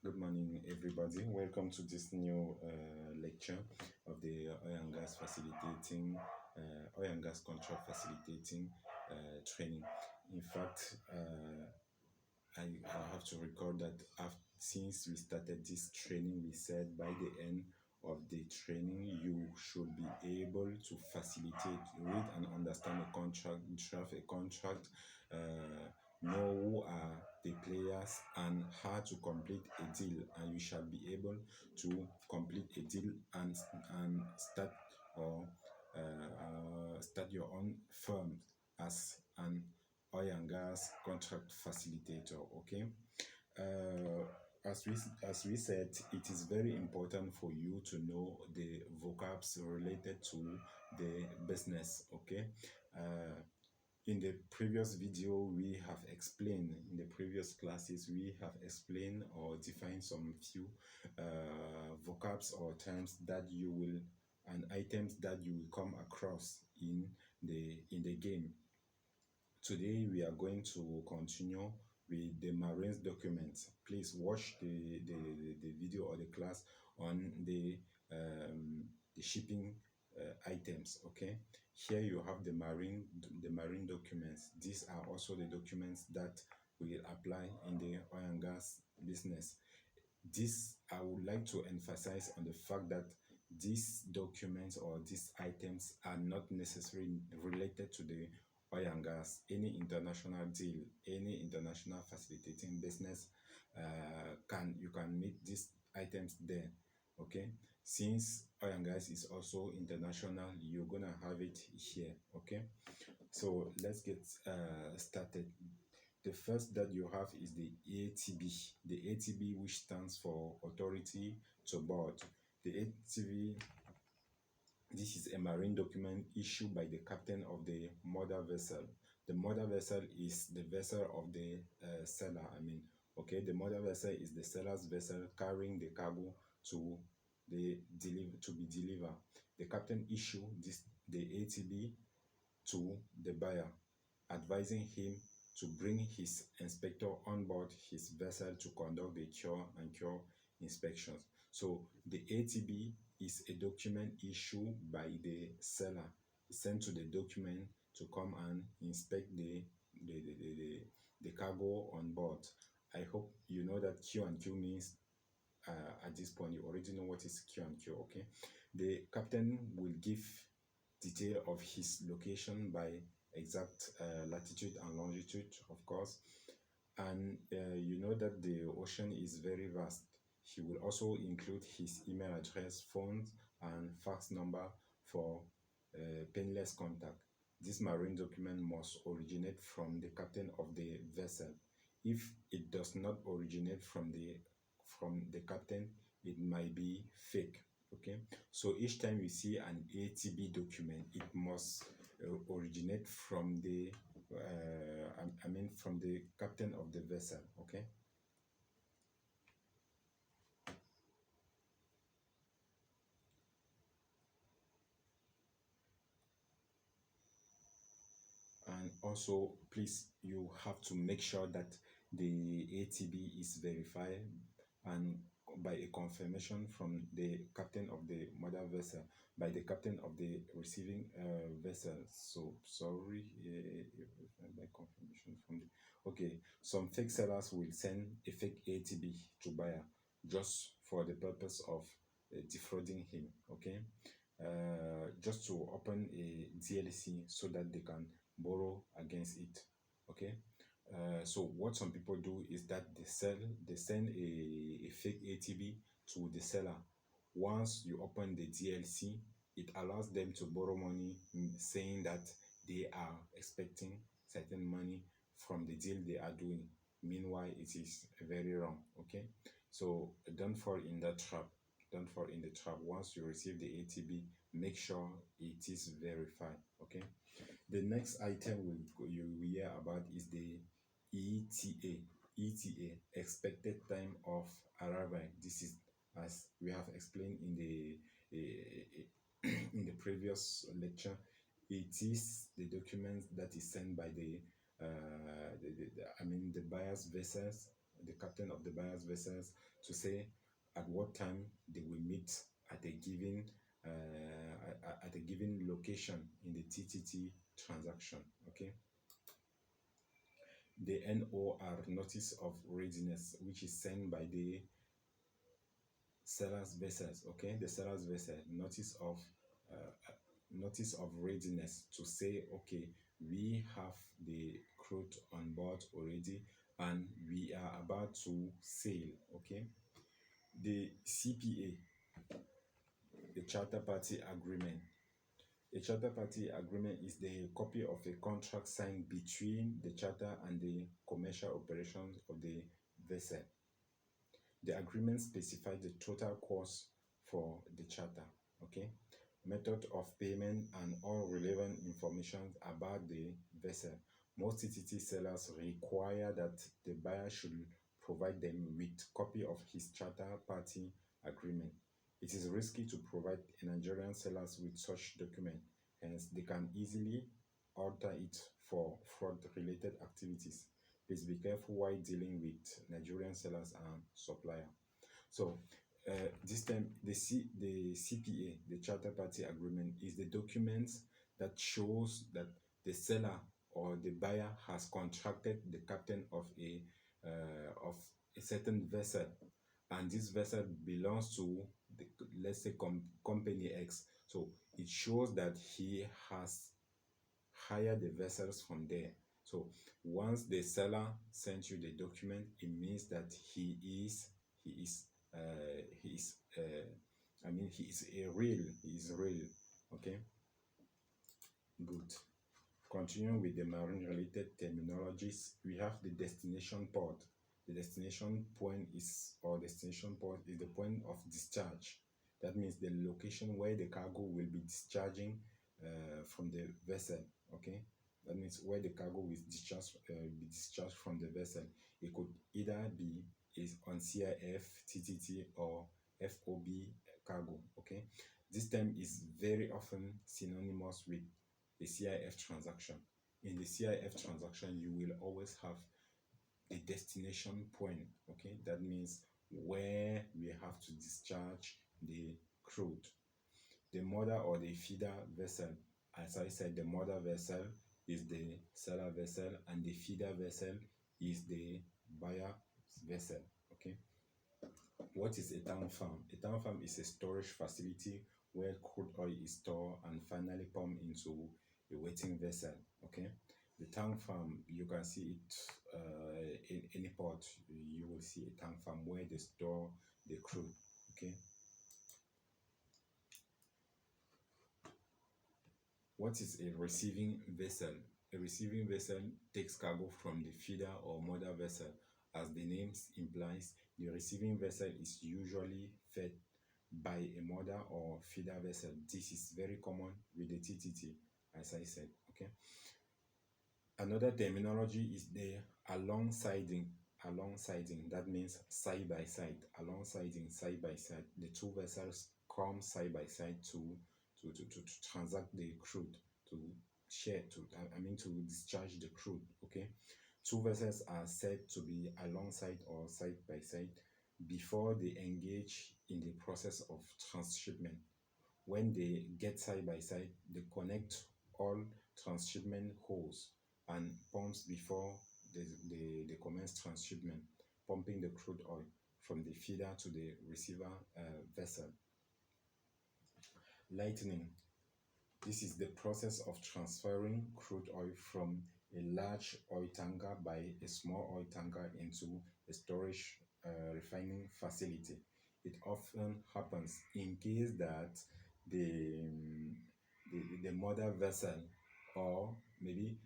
Good morning, everybody. Welcome to this new lecture of the oil and gas facilitating, oil and gas contract facilitating training. In fact, I have to record that since we started this training, we said by the end of the training, you should be able to facilitate, read and understand a contract, draft a contract, know who are the players and how to complete a deal, and you shall be able to complete a deal and start or start your own firm as an oil and gas contract facilitator. Okay, uh, as we said, it is very important for you to know the vocabs related to the business. Okay, uh, in the previous video we have explained, in the previous classes we have explained or defined some few vocabs or terms that you will and items that you will come across in the game. Today we are going to continue with the Marines documents. Please watch the video or the class on the shipping items. Okay, here you have the marine documents. These are also the documents that will apply in the oil and gas business. This, I would like to emphasize on the fact that these documents or these items are not necessarily related to the oil and gas. Any international deal, any international facilitating business, you can meet these items there. Okay, since oil and gas is also international, you're gonna have it here. Okay, so let's get started. The first that you have is the ATB. The ATB, which stands for Authority to Board. The ATB, this is a marine document issued by the captain of the mother vessel. The mother vessel is the vessel of the seller. Okay, the mother vessel is the seller's vessel carrying the cargo to to be delivered. The captain issue the ATB to the buyer, advising him to bring his inspector on board his vessel to conduct the cure and cure inspections. So the ATB is a document issued by the seller, sent to the document to come and inspect the cargo on board. I hope you know that Q and Q means at this point you already know what is Q and Q. Okay, the captain will give detail of his location by exact latitude and longitude, of course, and you know that the ocean is very vast. He will also include his email address, phone and fax number for painless contact. This marine document must originate from the captain of the vessel. If it does not originate from the captain, it might be fake. Okay, so each time you see an ATB document, it must originate from the from the captain of the vessel. Okay, and also please, you have to make sure that the ATB is verified and by a confirmation from the captain of the mother vessel, by the captain of the receiving vessel. So sorry, by confirmation from the, okay, some fake sellers will send a fake ATB to buyer just for the purpose of defrauding him. Okay, just to open a DLC so that they can borrow against it. Okay, so what some people do is that they send a fake ATB to the seller. Once you open the DLC, it allows them to borrow money, saying that they are expecting certain money from the deal they are doing. Meanwhile, it is very wrong. Okay, so don't fall in that trap. Don't fall in the trap. Once you receive the ATB, make sure it is verified. Okay, the next item you will hear about is the ETA. ETA, expected time of arrival. This is, as we have explained in the in the previous lecture, it is the document that is sent by the buyer's vessels the captain of the buyer's vessels to say at what time they will meet at a given at a given location in the TTT transaction. Okay. The NOR, notice of readiness, which is sent by the seller's vessels. Okay, the seller's vessel notice of readiness to say, okay, we have the crude on board already and we are about to sail. Okay, the CPA, the charter party agreement. A charter party agreement is the copy of a contract signed between the charter and the commercial operations of the vessel. The agreement specifies the total cost for the charter, okay, method of payment, and all relevant information about the vessel. Most TTT sellers require that the buyer should provide them with copy of his charter party agreement. It is risky to provide Nigerian sellers with such document, hence they can easily alter it for fraud-related activities. Please be careful while dealing with Nigerian sellers and supplier. So this time the CPA, the charter party agreement, is the document that shows that the seller or the buyer has contracted the captain of a certain vessel, and this vessel belongs to the, let's say, company X. So it shows that he has hired the vessels from there. So once the seller sends you the document, it means that he is real. Okay, good. Continuing with the marine related terminologies, we have the destination port. The destination point is, or destination port is the point of discharge. That means the location where the cargo will be discharging from the vessel. Okay, that means where the cargo will be discharged from the vessel. It could either be is on CIF, TTT, or FOB cargo. Okay, this term is very often synonymous with a CIF transaction. In the CIF transaction, you will always have a destination point. Okay, that means where we have to discharge the crude. The mother or the feeder vessel, as I said, the mother vessel is the seller vessel and the feeder vessel is the buyer vessel. Okay, what is a tank farm? A tank farm is a storage facility where crude oil is stored and finally pumped into a waiting vessel. Okay, the tank farm, you can see it in any port. You will see a tank farm where they store the crude. Okay, what is a receiving vessel? A receiving vessel takes cargo from the feeder or mother vessel. As the name implies, the receiving vessel is usually fed by a mother or feeder vessel. This is very common with the TTT, as I said. Okay. Another terminology is the alongsiding. Alongsiding, that means side by side. Alongsiding, side by side. The two vessels come side by side to transact the crude, to share, to discharge the crude. Okay, two vessels are said to be alongside or side by side before they engage in the process of transshipment. When they get side by side, they connect all transshipment holes and pumps before they commence transshipment, pumping the crude oil from the feeder to the receiver vessel. Lightning. This is the process of transferring crude oil from a large oil tanker by a small oil tanker into a storage refining facility. It often happens in case that the mother vessel, or maybe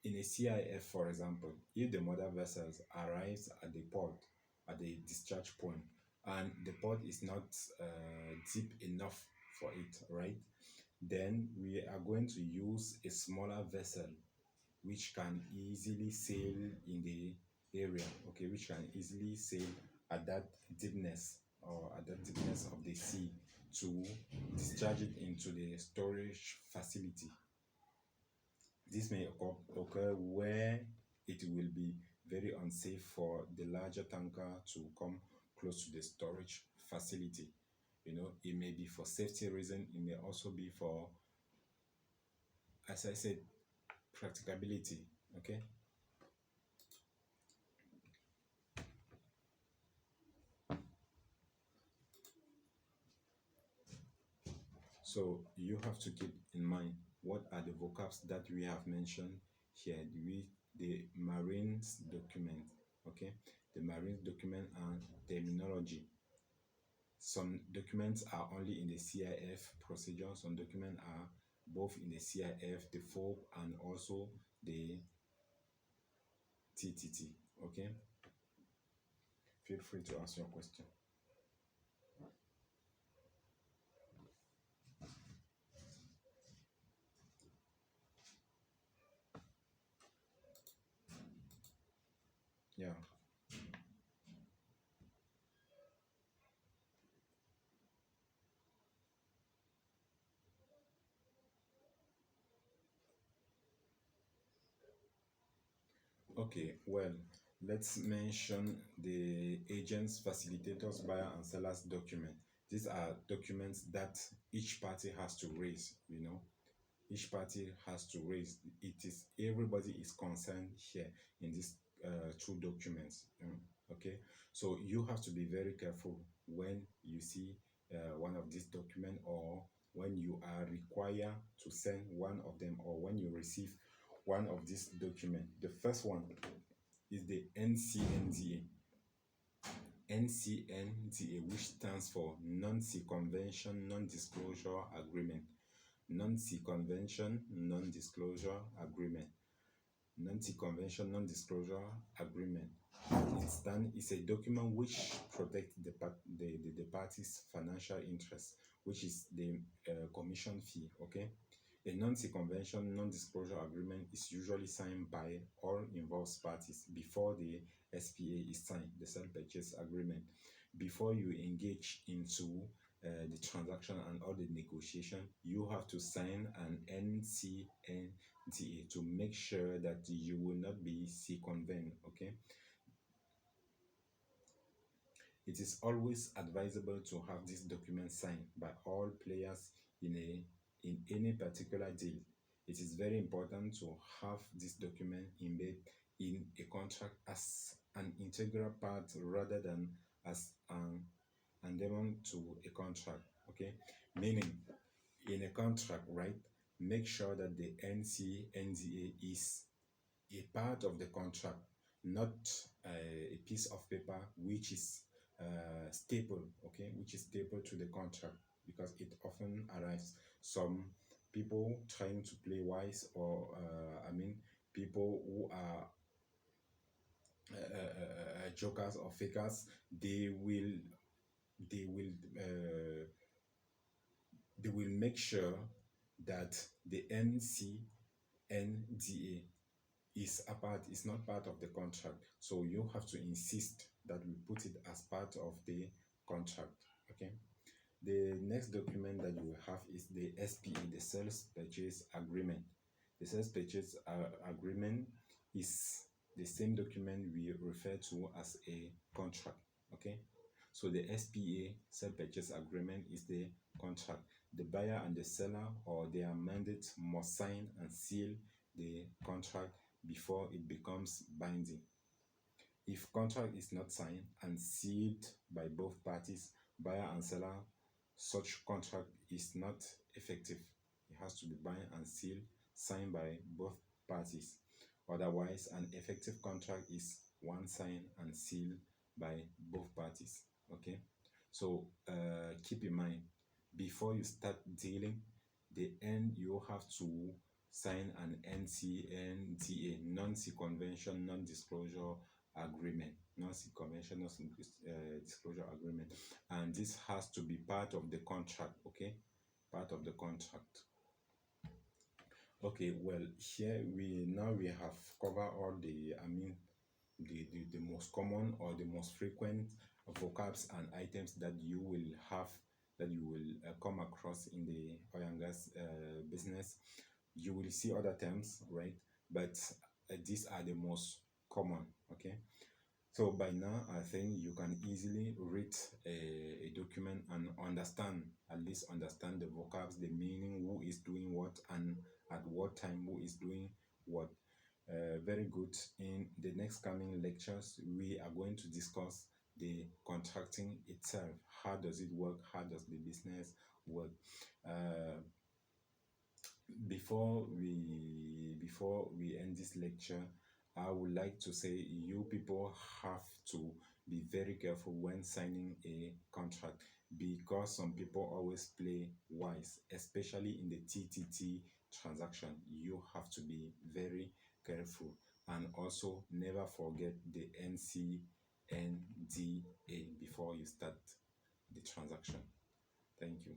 in a CIF, for example, if the mother vessels arrives at the port, at the discharge point, and the port is not deep enough for it, right? Then we are going to use a smaller vessel which can easily sail in the area, okay, which can easily sail at that deepness, or at that deepness of the sea, to discharge it into the storage facility. This may occur where it will be very unsafe for the larger tanker to come close to the storage facility. It may be for safety reason, it may also be for, as I said, practicability. Okay. So you have to keep in mind what are the vocabs that we have mentioned here. The Marines document, okay? The Marines document and terminology. Some documents are only in the CIF procedure. Some documents are both in the CIF, the FOB, and also the TTT, okay? Feel free to ask your question. Yeah. Okay, well, let's mention the agents, facilitators, buyer, and sellers document. These are documents that each party has to raise. Each party has to raise. It is everybody is concerned here in these two documents. Okay, so you have to be very careful when you see one of these documents, or when you are required to send one of them, or when you receive one of these documents. The first one is the NCNDA. NCNDA, which stands for Non-Circumvention Non-Disclosure Agreement. Non-Circumvention Non-Disclosure Agreement. Non-Circumvention Non-Disclosure Agreement. It's a document which protects the party's financial interest, which is the commission fee. Okay. A non-circumvention non-disclosure agreement is usually signed by all involved parties before the SPA is signed, the sale purchase agreement. Before you engage into the transaction and all the negotiation, you have to sign an NCNDA to make sure that you will not be circumvent. Okay. It is always advisable to have this document signed by all players in any particular deal. It is very important to have this document embedded in a contract as an integral part rather than as an addendum to a contract. Okay, meaning in a contract, right? Make sure that the NCNDA is a part of the contract, not a piece of paper which is staple, okay, which is staple to the contract, because it often arrives some people trying to play wise, or people who are jokers or fakers. They will they will uh, they will make sure that the NCNDA is not part of the contract. So you have to insist that we put it as part of the contract. Okay. The next document that you have is the SPA, the sales purchase agreement. The sales purchase agreement is the same document we refer to as a contract. Okay. So the SPA, sale purchase agreement, is the contract. The buyer and the seller or their mandate must sign and seal the contract before it becomes binding. If contract is not signed and sealed by both parties, buyer and seller, such contract is not effective. It has to be bound and sealed, signed by both parties. Otherwise, an effective contract is one signed and sealed by both parties. Okay, so keep in mind, before you start dealing, you have to sign an NCNDA, non-circumvention non-disclosure agreement, non-circumvention non-disclosure agreement, and this has to be part of the contract. Okay, part of the contract. Okay, well, here we have covered all the most common or the most frequent vocabs and items that you will have, that you will come across in the oil and gas business. You will see other terms, right? But these are the most common. Okay, so by now I think you can easily read a document and understand, at least understand the vocabs, the meaning, who is doing what, and at what time who is doing what. Very good. In the next coming lectures, we are going to discuss the contracting itself. How does it work? How does the business work? Uh, before we end this lecture, I would like to say you people have to be very careful when signing a contract, because some people always play wise, especially in the TTT transaction. You have to be very careful, and also never forget the NCNDA before you start the transaction. Thank you.